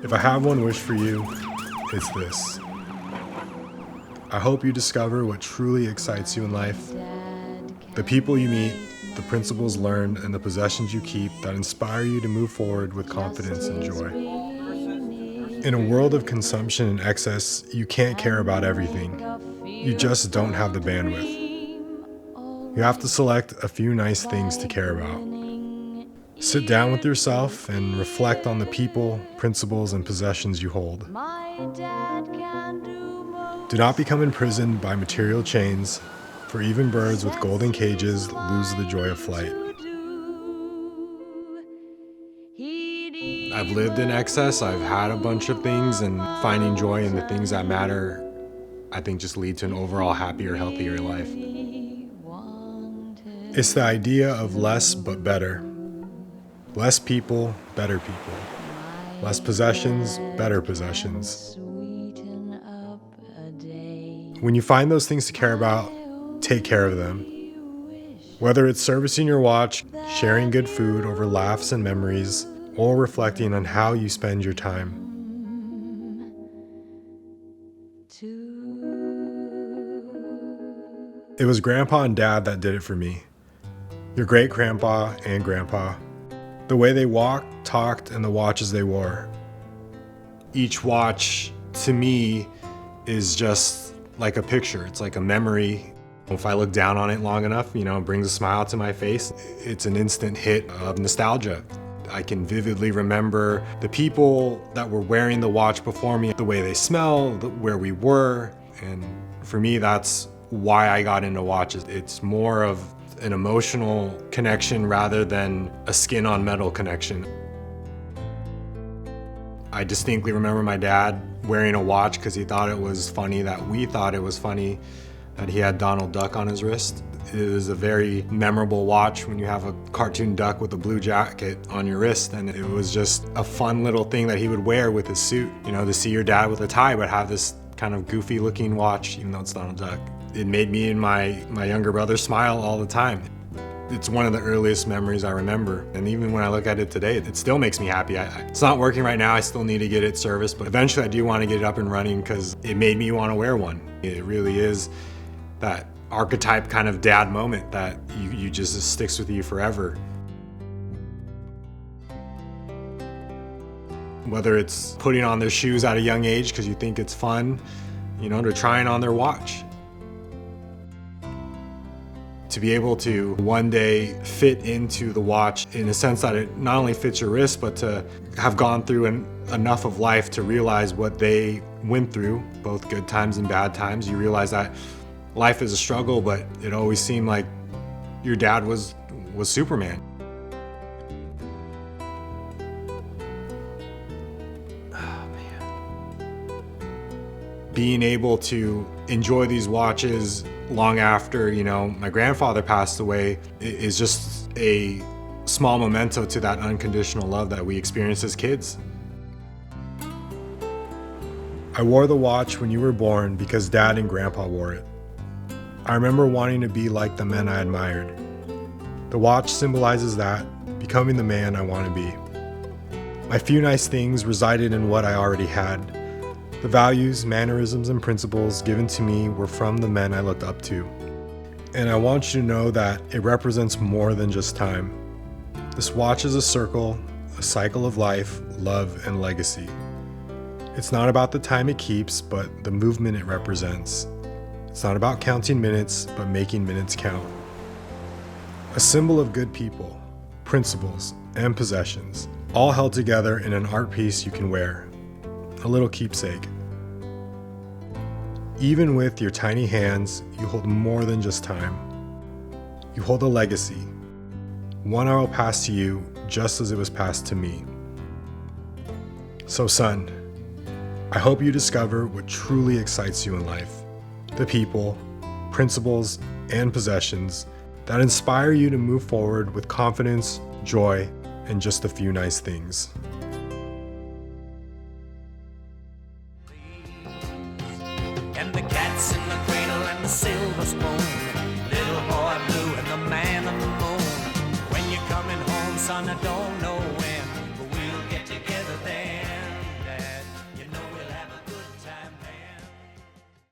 If I have one wish for you, it's this. I hope you discover what truly excites you in life, the people you meet, the principles learned, and the possessions you keep that inspire you to move forward with confidence and joy. In a world of consumption and excess, you can't care about everything. You just don't have the bandwidth. You have to select a few nice things to care about. Sit down with yourself and reflect on the people, principles, and possessions you hold. Do not become imprisoned by material chains, for even birds with golden cages lose the joy of flight. I've lived in excess, I've had a bunch of things, and finding joy in the things that matter, I think, just lead to an overall happier, healthier life. It's the idea of less but better. Less people, better people. Less possessions, better possessions. When you find those things to care about, take care of them. Whether it's servicing your watch, sharing good food over laughs and memories, or reflecting on how you spend your time. It was Grandpa and Dad that did it for me. Your great-grandpa and grandpa. The way they walked, talked, and the watches they wore. Each watch, to me, is just like a picture. It's like a memory. If I look down on it long enough, it brings a smile to my face. It's an instant hit of nostalgia. I can vividly remember the people that were wearing the watch before me, the way they smell, where we were. And for me, that's why I got into watches. It's more of an emotional connection rather than a skin on metal connection. I distinctly remember my dad wearing a watch because he thought it was funny that we thought it was funny that he had Donald Duck on his wrist. It is a very memorable watch when you have a cartoon duck with a blue jacket on your wrist, and it was just a fun little thing that he would wear with his suit. To see your dad with a tie but have this kind of goofy looking watch, even though it's Donald Duck. It made me and my younger brother smile all the time. It's one of the earliest memories I remember. And even when I look at it today, it still makes me happy. It's not working right now, I still need to get it serviced, but eventually I do want to get it up and running because it made me want to wear one. It really is that archetype kind of dad moment that you just sticks with you forever. Whether it's putting on their shoes at a young age because you think it's fun, to trying on their watch. To be able to one day fit into the watch in a sense that it not only fits your wrist, but to have gone through enough of life to realize what they went through, both good times and bad times. You realize that life is a struggle, but it always seemed like your dad was Superman. Oh, man. Being able to enjoy these watches long after, my grandfather passed away is just a small memento to that unconditional love that we experienced as kids. I wore the watch when you were born because Dad and Grandpa wore it. I remember wanting to be like the men I admired. The watch symbolizes that, becoming the man I want to be. My few nice things resided in what I already had. The values, mannerisms, and principles given to me were from the men I looked up to. And I want you to know that it represents more than just time. This watch is a circle, a cycle of life, love, and legacy. It's not about the time it keeps, but the movement it represents. It's not about counting minutes, but making minutes count. A symbol of good people, principles, and possessions, all held together in an art piece you can wear. A little keepsake. Even with your tiny hands, you hold more than just time. You hold a legacy, one I will pass to you just as it was passed to me. So son, I hope you discover what truly excites you in life, the people, principles, and possessions that inspire you to move forward with confidence, joy, and just a few nice things. And the cat's in the cradle and the silver spoon, little boy blue and the man on the moon. When you're coming home, son, I don't know